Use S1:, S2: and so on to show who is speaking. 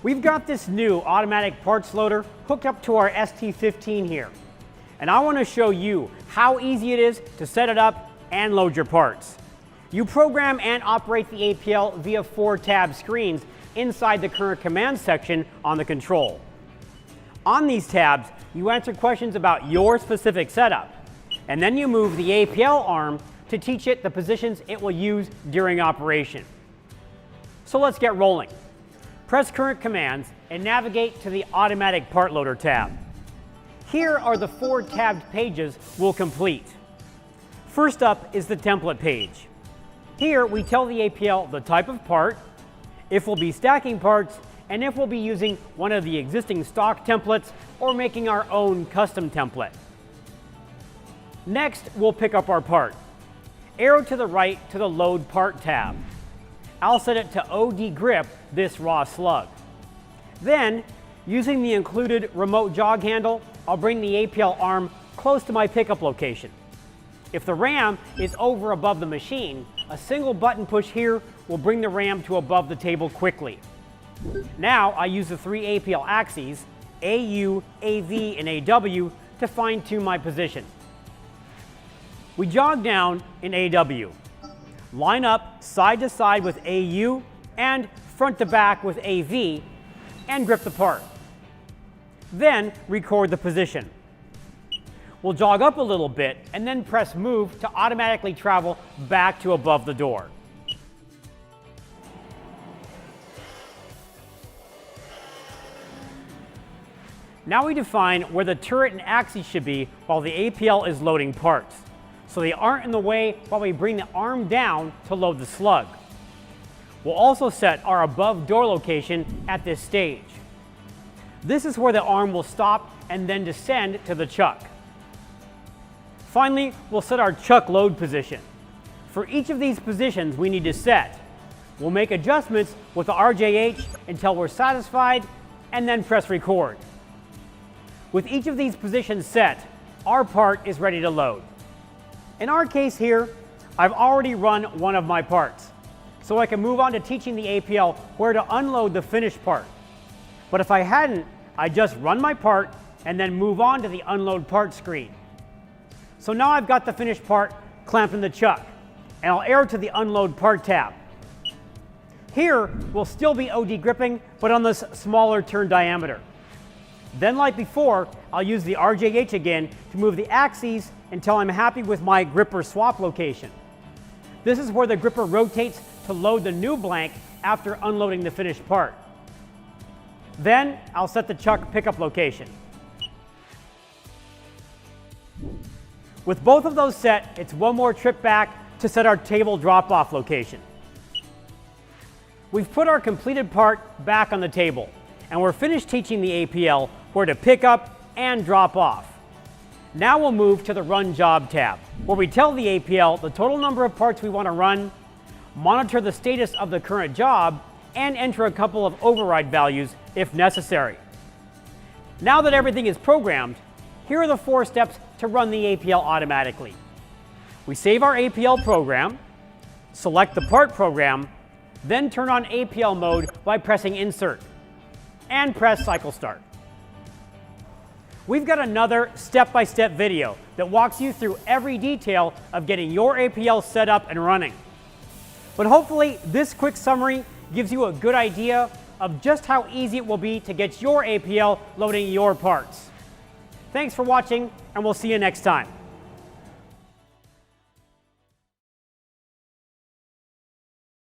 S1: We've got this new automatic parts loader hooked up to our ST15 here. And I want to show you how easy it is to set it up and load your parts. You program and operate the APL via 4 tab screens inside the current command section on the control. On these tabs, you answer questions about your specific setup, and then you move the APL arm to teach it the positions it will use during operation. So let's get rolling. Press current commands and navigate to the Automatic Part Loader tab. Here are the 4 tabbed pages we'll complete. First up is the template page. Here we tell the APL the type of part, if we'll be stacking parts, and if we'll be using one of the existing stock templates or making our own custom template. Next, we'll pick up our part. Arrow to the right to the Load Part tab. I'll set it to OD grip this raw slug. Then, using the included remote jog handle, I'll bring the APL arm close to my pickup location. If the ram is over above the machine, a single button push here will bring the ram to above the table quickly. Now I use the 3 APL axes, AU, AV, and AW, to fine-tune my position. We jog down in AW. Line up side to side with AU and front to back with AV, and grip the part. Then record the position. We'll jog up a little bit and then press move to automatically travel back to above the door. Now we define where the turret and axes should be while the APL is loading parts, so they aren't in the way while we bring the arm down to load the slug. We'll also set our above door location at this stage. This is where the arm will stop and then descend to the chuck. Finally, we'll set our chuck load position. For each of these positions we need to set. We'll make adjustments with the RJH until we're satisfied, and then press record. With each of these positions set, our part is ready to load. In our case here, I've already run one of my parts, so I can move on to teaching the APL where to unload the finished part. But if I hadn't, I'd just run my part and then move on to the unload part screen. So now I've got the finished part clamped in the chuck, and I'll arrow to the unload part tab. Here, we'll still be OD gripping, but on this smaller turn diameter. Then, like before, I'll use the RJH again to move the axes until I'm happy with my gripper swap location. This is where the gripper rotates to load the new blank after unloading the finished part. Then, I'll set the chuck pickup location. With both of those set, it's one more trip back to set our table drop-off location. We've put our completed part back on the table, and we're finished teaching the APL where to pick up and drop off. Now we'll move to the Run Job tab, where we tell the APL the total number of parts we want to run, monitor the status of the current job, and enter a couple of override values if necessary. Now that everything is programmed, here are the 4 steps to run the APL automatically. We save our APL program, select the part program, then turn on APL mode by pressing Insert, and press Cycle Start. We've got another step-by-step video that walks you through every detail of getting your APL set up and running. But hopefully this quick summary gives you a good idea of just how easy it will be to get your APL loading your parts. Thanks for watching, and we'll see you next time.